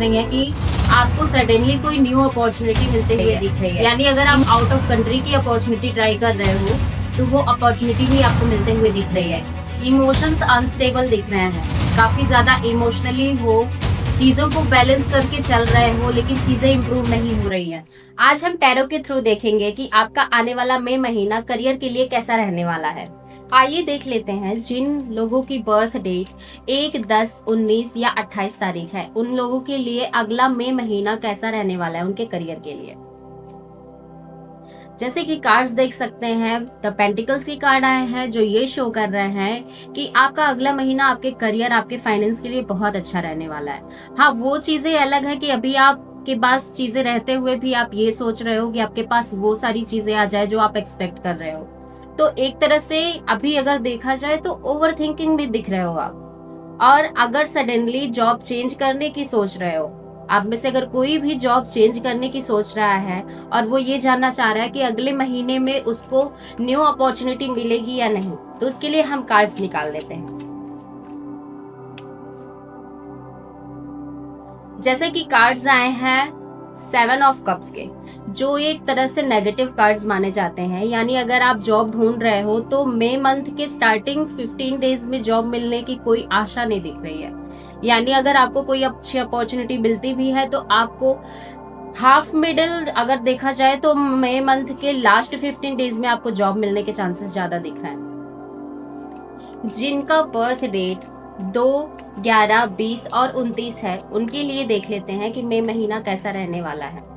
नहीं है कि आपको सडनली कोई न्यू अपॉर्चुनिटी मिलते हुए दिख रही है। यानी अगर आप आउट ऑफ कंट्री की अपॉर्चुनिटी ट्राई कर रहे हो तो वो अपॉर्चुनिटी भी आपको मिलते हुए दिख रही है। इमोशंस अनस्टेबल दिख रहे हैं, काफी ज्यादा इमोशनली हो, चीजों को बैलेंस करके चल रहे हो लेकिन चीजें इंप्रूव नहीं हो रही हैं। आज हम टैरो के थ्रू देखेंगे कि आपका आने वाला मई महीना करियर के लिए कैसा रहने वाला है। आइए देख लेते हैं जिन लोगों की बर्थ डेट 1, 10, 19 या 28 तारीख है, उन लोगों के लिए अगला मई महीना कैसा रहने वाला है उनके करियर के लिए। जैसे कि कार्ड्स देख सकते हैं, द पेंटिकल्स की कार्ड आए हैं जो ये शो कर रहे हैं कि आपका अगला महीना आपके करियर, आपके फाइनेंस के लिए बहुत अच्छा रहने वाला है। हाँ, वो चीजें अलग है कि अभी आपके पास चीजें रहते हुए भी आप ये सोच रहे हो कि आपके पास वो सारी चीजें आ जाए जो आप एक्सपेक्ट कर रहे हो। तो एक तरह से अभी अगर देखा जाए तो ओवर थिंकिंग में दिख रहे हो आप। और अगर सडनली जॉब चेंज करने की सोच रहे हो, आप में से अगर कोई भी जॉब चेंज करने की सोच रहा है और वो ये जानना चाह रहा है कि अगले महीने में उसको न्यू अपॉर्चुनिटी मिलेगी या नहीं, तो उसके लिए हम कार्ड्स निकाल लेते हैं। जैसे कि कार्ड्स आए हैं 7 ऑफ कप्स के, जो एक तरह से नेगेटिव कार्ड्स माने जाते हैं। यानी अगर आप जॉब ढूंढ रहे हो तो मई मंथ के स्टार्टिंग 15 डेज में जॉब मिलने की कोई आशा नहीं दिख रही है। यानी अगर आपको कोई अच्छी अपॉर्चुनिटी मिलती भी है तो आपको हाफ मिडल अगर देखा जाए तो मई मंथ के लास्ट 15 डेज में आपको जॉब मिलने के चांसेस ज्यादा दिख रहे हैं। जिनका बर्थ डेट 2, 11, 20 और 29 है, उनके लिए देख लेते हैं कि मई महीना कैसा रहने वाला है।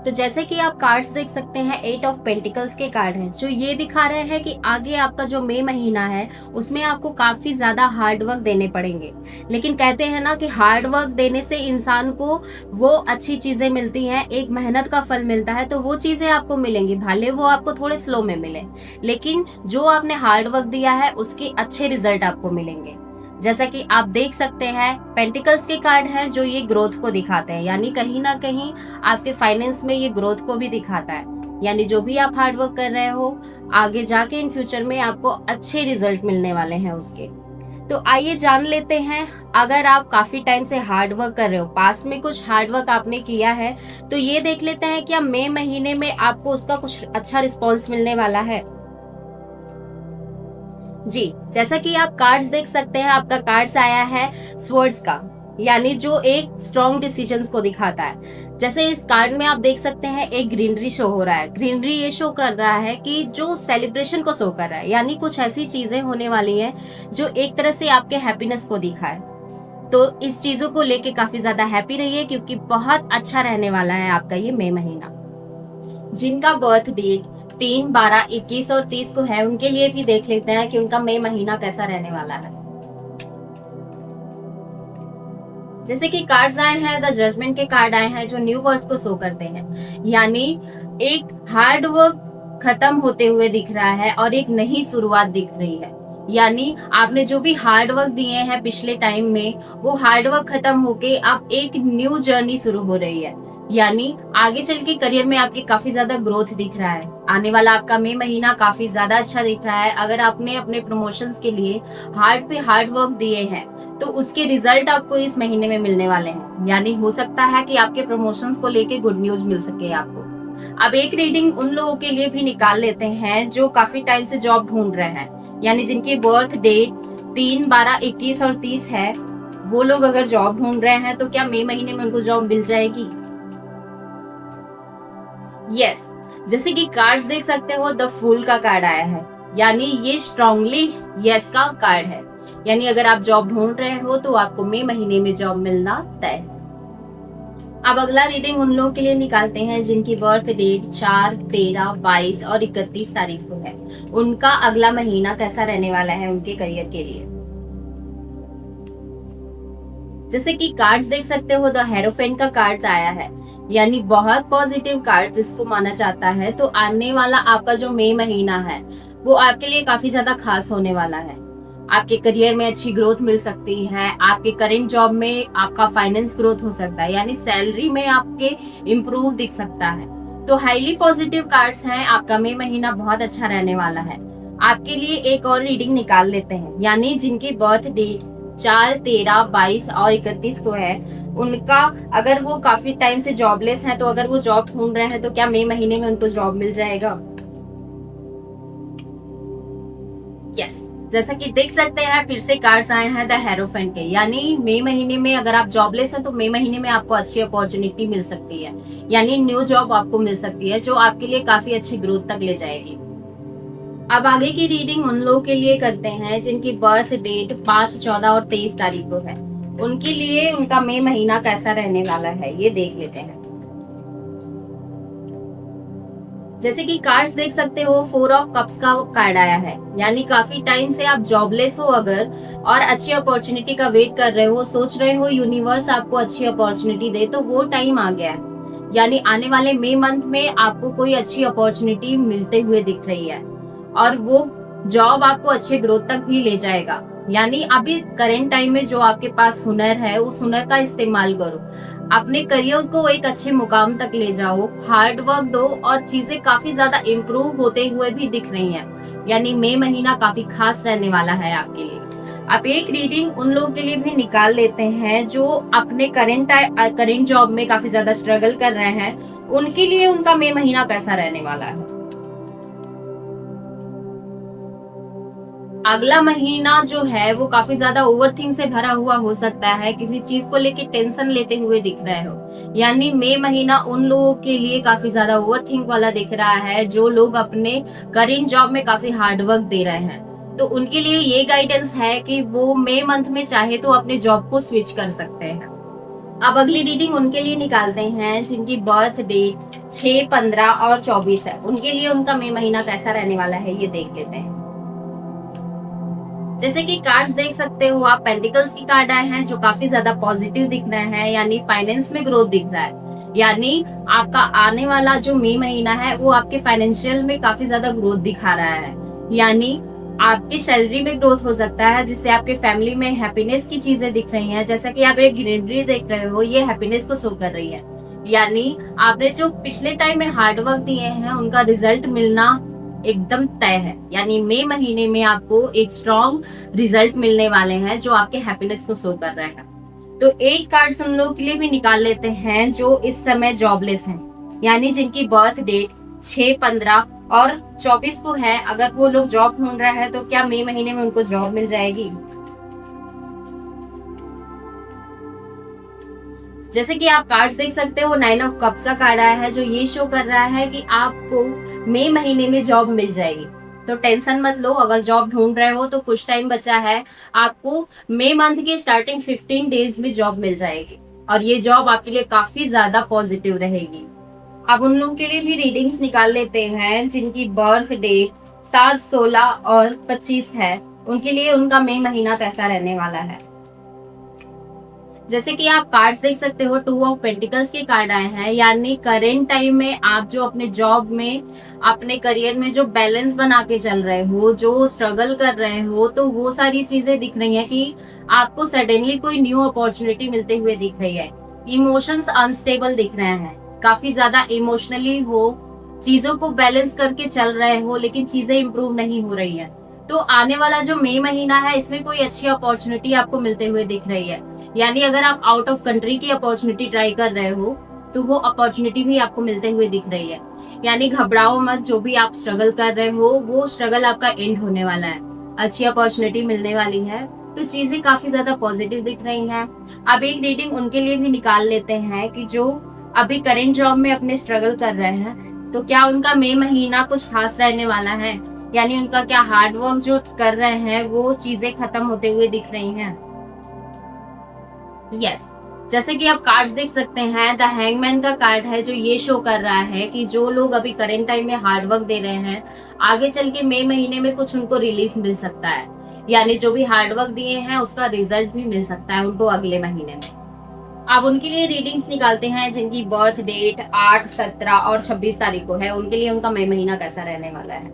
तो जैसे कि आप कार्ड्स देख सकते हैं, 8 ऑफ पेंटिकल्स के कार्ड हैं जो ये दिखा रहे हैं कि आगे आपका जो मई महीना है उसमें आपको काफी ज्यादा हार्ड वर्क देने पड़ेंगे। लेकिन कहते हैं ना कि हार्ड वर्क देने से इंसान को वो अच्छी चीजें मिलती हैं, एक मेहनत का फल मिलता है, तो वो चीजें आपको मिलेंगी, भले वो आपको थोड़े स्लो में मिले, लेकिन जो आपने हार्ड वर्क दिया है उसके अच्छे रिजल्ट आपको मिलेंगे। जैसा कि आप देख सकते हैं, पेंटिकल्स के कार्ड हैं जो ये ग्रोथ को दिखाते हैं, यानी कहीं ना कहीं आपके फाइनेंस में ये ग्रोथ को भी दिखाता है। यानी जो भी आप हार्ड वर्क कर रहे हो, आगे जाके इन फ्यूचर में आपको अच्छे रिजल्ट मिलने वाले हैं उसके। तो आइए जान लेते हैं, अगर आप काफी टाइम से हार्ड वर्क कर रहे हो, पास में कुछ हार्ड वर्क आपने किया है, तो ये देख लेते हैं क्या मई महीने में आपको उसका कुछ अच्छा रिस्पॉन्स मिलने वाला है। जी, जैसा कि आप कार्ड्स देख सकते हैं, आपका कार्ड्स आया है स्वर्ड्स का, यानी जो एक स्ट्रॉन्ग डिसीजंस को दिखाता है। जैसे इस कार्ड में आप देख सकते हैं एक ग्रीनरी शो हो रहा है। ग्रीनरी ये शो कर रहा है कि जो सेलिब्रेशन को शो कर रहा है, यानी कुछ ऐसी चीजें होने वाली हैं जो एक तरह से आपके हैप्पीनेस को दिखाए। तो इस चीजों को लेके काफी ज्यादा हैप्पी रहिए क्योंकि बहुत अच्छा रहने वाला है आपका ये मई महीना। जिनका बर्थ डेट 3, 12, 21 और 30 को है, उनके लिए भी देख लेते हैं कि उनका मई महीना कैसा रहने वाला है। जैसे कि कार्ड्स आए हैं, द जजमेंट के कार्ड आए हैं जो न्यू बर्थ को शो करते हैं। यानी एक हार्ड वर्क खत्म होते हुए दिख रहा है और एक नई शुरुआत दिख रही है। यानी आपने जो भी हार्ड वर्क दिए हैं पिछले टाइम में, वो हार्ड वर्क खत्म होके अब एक न्यू जर्नी शुरू हो रही है। यानी आगे चल के करियर में आपकी काफी ज्यादा ग्रोथ दिख रहा है। आने वाला आपका मई महीना काफी ज्यादा अच्छा दिख रहा है। अगर आपने अपने प्रमोशंस के लिए हार्ड पे हार्ड वर्क दिए हैं तो उसके रिजल्ट आपको इस महीने में मिलने वाले हैं। यानी हो सकता है कि आपके प्रमोशंस को लेके गुड न्यूज मिल सके आपको। अब एक रीडिंग उन लोगों के लिए भी निकाल लेते हैं जो काफी टाइम से जॉब ढूंढ रहे हैं, यानी जिनकी बर्थ डेट 3, 12, 21 और 30 है। वो लोग अगर जॉब ढूंढ रहे हैं तो क्या मई महीने में उनको जॉब मिल जाएगी? यस, जैसे कि कार्ड्स देख सकते हो, द फूल का कार्ड आया है, यानी ये स्ट्रांगली यस का कार्ड है। यानी अगर आप जॉब ढूंढ रहे हो तो आपको मई महीने में जॉब मिलना तय है। अब अगला रीडिंग उन लोगों के लिए निकालते हैं जिनकी बर्थ डेट 4, 13, 22 और 31 तारीख को है। उनका अगला महीना कैसा रहने वाला है उनके करियर के लिए। जैसे कि कार्ड्स देख सकते हो, द हेरोफेंट का कार्ड आया है, यानी बहुत पॉजिटिव कार्ड जिसको माना जाता है। तो आने वाला आपका जो मई महीना है वो आपके लिए काफी ज्यादा खास होने वाला है। आपके करियर में अच्छी ग्रोथ मिल सकती है। आपके करंट जॉब में आपका फाइनेंस ग्रोथ हो सकता है, यानी सैलरी में आपके इम्प्रूव दिख सकता है। तो हाईली पॉजिटिव कार्ड्स हैं। आपका मई महीना बहुत अच्छा रहने वाला है। आपके लिए एक और रीडिंग निकाल लेते हैं, यानी जिनकी बर्थ डेट 4, 13, 22 और 31 को है, उनका अगर वो काफी टाइम से जॉबलेस हैं तो अगर वो जॉब ढूंढ रहे हैं तो क्या मई महीने में उनको जॉब मिल जाएगा? यस, जैसा कि देख सकते हैं फिर से कार्ड्स आए हैं द हेरोफेंट के, यानी मई महीने में अगर आप जॉबलेस हैं तो मई महीने में आपको अच्छी अपॉर्चुनिटी मिल सकती है, यानी न्यू जॉब आपको मिल सकती है जो आपके लिए काफी अच्छी ग्रोथ तक ले जाएगी। अब आगे की रीडिंग उन लोगों के लिए करते हैं जिनकी बर्थ डेट 5, 14 और 23 तारीख को है। उनके लिए उनका मई महीना कैसा रहने वाला है ये देख लेते हैं। जैसे कि कार्ड्स देख सकते हो, 4 ऑफ कप्स का कार्ड आया है, यानी काफी टाइम से आप जॉबलेस हो अगर और अच्छी अपॉर्चुनिटी का वेट कर रहे हो, सोच रहे हो यूनिवर्स आपको अच्छी अपॉर्चुनिटी दे, तो वो टाइम आ गया है। यानी आने वाले मई मंथ में आपको कोई अच्छी अपॉर्चुनिटी मिलते हुए दिख रही है और वो जॉब आपको अच्छे ग्रोथ तक भी ले जाएगा। यानी अभी करेंट टाइम में जो आपके पास हुनर है उस हुनर का इस्तेमाल करो, अपने करियर को एक अच्छे मुकाम तक ले जाओ, हार्ड वर्क दो और चीजें काफी ज्यादा इम्प्रूव होते हुए भी दिख रही हैं। यानी मई महीना काफी खास रहने वाला है आपके लिए। अब एक रीडिंग उन लोगों के लिए भी निकाल लेते हैं जो अपने करेंट जॉब में काफी ज्यादा स्ट्रगल कर रहे हैं, उनके लिए उनका मई महीना कैसा रहने वाला है। अगला महीना जो है वो काफी ज्यादा ओवरथिंक से भरा हुआ हो सकता है, किसी चीज को लेके टेंशन लेते हुए दिख रहे हो। यानी मई महीना उन लोगों के लिए काफी ज्यादा ओवरथिंक वाला दिख रहा है जो लोग अपने करेंट जॉब में काफी हार्डवर्क दे रहे हैं। तो उनके लिए ये गाइडेंस है कि वो मई मंथ में चाहे तो अपने जॉब को स्विच कर सकते हैं। अब अगली रीडिंग उनके लिए निकालते हैं जिनकी बर्थ डेट 6, 15 और 24 है। उनके लिए उनका मई महीना कैसा रहने वाला है ये देख लेते हैं। जैसे कि कार्ड्स देख सकते हो आप, पेंटिकल्स की कार्ड आए हैं जो काफी ज्यादा पॉजिटिव दिख रहे हैं, यानी फाइनेंस में ग्रोथ दिख रहा है। यानी आपका आने वाला जो मई महीना है वो आपके फाइनेंशियल में काफी ज्यादा ग्रोथ दिखा रहा है। यानी आपकी सैलरी में ग्रोथ हो सकता है जिससे आपके फैमिली में हैप्पीनेस की चीजें दिख रही हैं। जैसा कि आप एक ग्रीनरी देख रहे हो, ये हैप्पीनेस को शो कर रही है। यानी आपने जो पिछले टाइम में हार्डवर्क दिए हैं उनका रिजल्ट मिलना एकदम तय है। यानी मई महीने में आपको एक स्ट्रॉन्ग रिजल्ट मिलने वाले हैं जो आपके हैप्पीनेस को शो कर रहे हैं। तो एक कार्ड हम लोग के लिए भी निकाल लेते हैं जो इस समय जॉबलेस हैं, यानी जिनकी बर्थ डेट 6, 15 और 24 को है। अगर वो लोग जॉब ढूंढ रहे हैं तो क्या मई महीने में उनको जॉब मिल जाएगी? जैसे कि आप कार्ड्स देख सकते हो, 9 ऑफ कप्स का कार्ड आया है जो ये शो कर रहा है कि आपको मई महीने में जॉब मिल जाएगी। तो टेंशन मत लो, अगर जॉब ढूंढ रहे हो तो कुछ टाइम बचा है, आपको मई मंथ की स्टार्टिंग 15 डेज में जॉब मिल जाएगी और ये जॉब आपके लिए काफी ज्यादा पॉजिटिव रहेगी। अब उन लोगों के लिए भी रीडिंग्स निकाल लेते हैं जिनकी बर्थ डेट 7, 16 और 25 है। उनके लिए उनका मई महीना कैसा रहने वाला है। जैसे कि आप कार्ड्स देख सकते हो, 2 ऑफ पेंटिकल्स के कार्ड आए हैं, यानी करेंट टाइम में आप जो अपने जॉब में, अपने करियर में जो बैलेंस बना के चल रहे हो, जो स्ट्रगल कर रहे हो, तो वो सारी चीजें दिख रही हैं कि आपको सडनली कोई न्यू अपॉर्चुनिटी मिलते हुए दिख रही है। इमोशंस अनस्टेबल दिख रहे हैं, काफी ज्यादा इमोशनली हो, चीजों को बैलेंस करके चल रहे हो लेकिन चीजें इंप्रूव नहीं हो रही है। तो आने वाला जो मई महीना है इसमें कोई अच्छी अपॉर्चुनिटी आपको मिलते हुए दिख रही है। यानी अगर आप आउट ऑफ कंट्री की अपॉर्चुनिटी ट्राई कर रहे हो तो वो अपॉर्चुनिटी भी आपको मिलते हुए दिख रही है। यानी घबराओ मत, जो भी आप स्ट्रगल कर रहे हो वो स्ट्रगल आपका एंड होने वाला है, अच्छी अपॉर्चुनिटी मिलने वाली है। तो चीजें काफी ज्यादा पॉजिटिव दिख रही हैं। अब एक रीडिंग उनके लिए भी निकाल लेते हैं कि जो अभी करेंट जॉब में अपने स्ट्रगल कर रहे हैं, तो क्या उनका मई महीना कुछ खास रहने वाला है। यानी उनका क्या हार्डवर्क जो कर रहे हैं वो चीजें खत्म होते हुए दिख रही हैं। यस, जैसे कि आप कार्ड्स देख सकते हैं, द हैंगमैन का कार्ड है जो ये शो कर रहा है कि जो लोग अभी करेंट टाइम में हार्डवर्क दे रहे हैं, आगे चल के मई महीने में कुछ उनको रिलीफ मिल सकता है। यानी जो भी हार्डवर्क दिए हैं उसका रिजल्ट भी मिल सकता है उनको अगले महीने में। अब उनके लिए रीडिंग्स निकालते हैं जिनकी बर्थ डेट 8, 17 और 26 तारीख को है। उनके लिए उनका मई महीना कैसा रहने वाला है।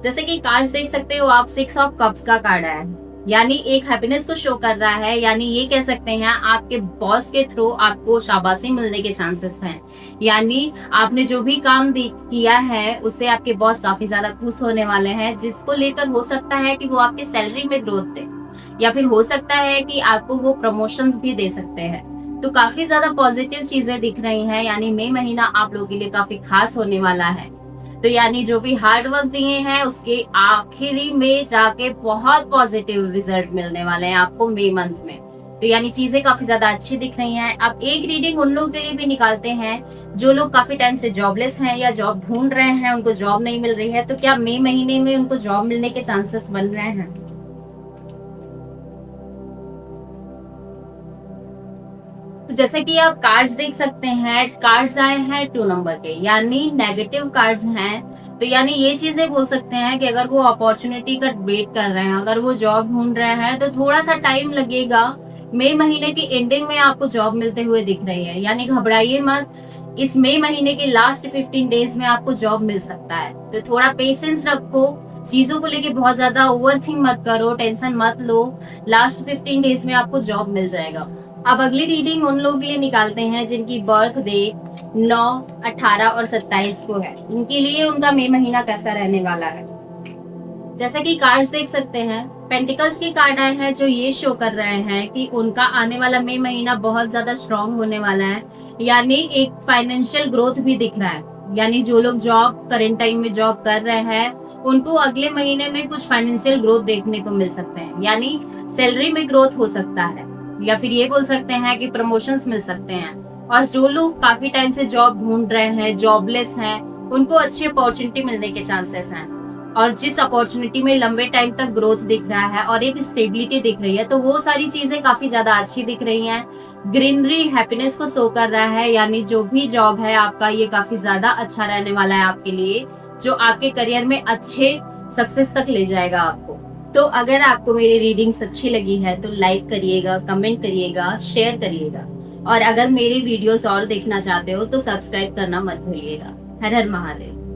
जैसे कि कार्ड्स देख सकते हो आप, 6 ऑफ कप्स का कार्ड है, यानी एक हैप्पीनेस को शो कर रहा है, यानी ये कह सकते हैं आपके बॉस के थ्रू आपको शाबाशी मिलने के चांसेस हैं। यानी आपने जो भी काम किया है उससे आपके बॉस काफी ज्यादा खुश होने वाले हैं, जिसको लेकर हो सकता है कि वो आपके सैलरी में ग्रोथ दे, या फिर हो सकता है कि आपको वो प्रमोशंस भी दे सकते हैं। तो काफी ज्यादा पॉजिटिव चीजें दिख रही हैं, यानी मई महीना आप लोगों के लिए काफी खास होने वाला है। तो यानी जो भी हार्ड वर्क दिए हैं उसके आखिरी में जाके बहुत पॉजिटिव रिजल्ट मिलने वाले हैं आपको मई मंथ में। तो यानी चीजें काफी ज्यादा अच्छी दिख रही हैं। अब एक रीडिंग उन लोगों के लिए भी निकालते हैं जो लोग काफी टाइम से जॉबलेस हैं या जॉब ढूंढ रहे हैं, उनको जॉब नहीं मिल रही है, तो क्या मई महीने में उनको जॉब मिलने के चांसेस बन रहे हैं? तो जैसे कि आप कार्ड्स देख सकते हैं, कार्ड्स आए हैं 2 नंबर के, यानी नेगेटिव कार्ड्स हैं। तो यानी ये चीजें बोल सकते हैं कि अगर वो अपॉर्चुनिटी का वेट कर रहे हैं, अगर वो जॉब ढूंढ रहे हैं, तो थोड़ा सा टाइम लगेगा। मई महीने की एंडिंग में आपको जॉब मिलते हुए दिख रही है, यानी घबराइए मत। इस मई महीने के लास्ट 15 डेज में आपको जॉब मिल सकता है। तो थोड़ा पेशेंस रखो, चीजों को लेके बहुत ज्यादा ओवरथिंक मत करो, टेंशन मत लो। लास्ट 15 डेज में आपको जॉब मिल जाएगा। अब अगली रीडिंग उन लोगों के लिए निकालते हैं जिनकी बर्थ डे 9, 18 और 27 को है। उनके लिए उनका मई महीना कैसा रहने वाला है? जैसे कि कार्ड्स देख सकते हैं, पेंटिकल्स के कार्ड आए हैं जो ये शो कर रहे हैं कि उनका आने वाला मई महीना बहुत ज्यादा स्ट्रांग होने वाला है। यानी एक फाइनेंशियल ग्रोथ भी दिख रहा है, यानी जो लोग जॉब करेंट टाइम में जॉब कर रहे हैं उनको अगले महीने में कुछ फाइनेंशियल ग्रोथ देखने को मिल सकते हैं, यानी सैलरी में ग्रोथ हो सकता है, या फिर ये बोल सकते हैं कि प्रमोशंस मिल सकते हैं। और जो लोग काफी टाइम से जॉब ढूंढ रहे हैं, जॉबलेस हैं, उनको अच्छी अपॉर्चुनिटी मिलने के चांसेस हैं। और जिस अपॉर्चुनिटी में लंबे टाइम तक ग्रोथ दिख रहा है और एक स्टेबिलिटी दिख रही है, तो वो सारी चीजें काफी ज्यादा अच्छी दिख रही हैं। ग्रीनरी हैप्पीनेस को शो कर रहा है, यानी जो भी जॉब है आपका ये काफी ज्यादा अच्छा रहने वाला है आपके लिए, जो आपके करियर में अच्छे सक्सेस तक ले जाएगा आपको। तो अगर आपको मेरी रीडिंग्स अच्छी लगी है तो लाइक करिएगा, कमेंट करिएगा, शेयर करिएगा, और अगर मेरी वीडियोस और देखना चाहते हो तो सब्सक्राइब करना मत भूलिएगा। हर हर महादेव।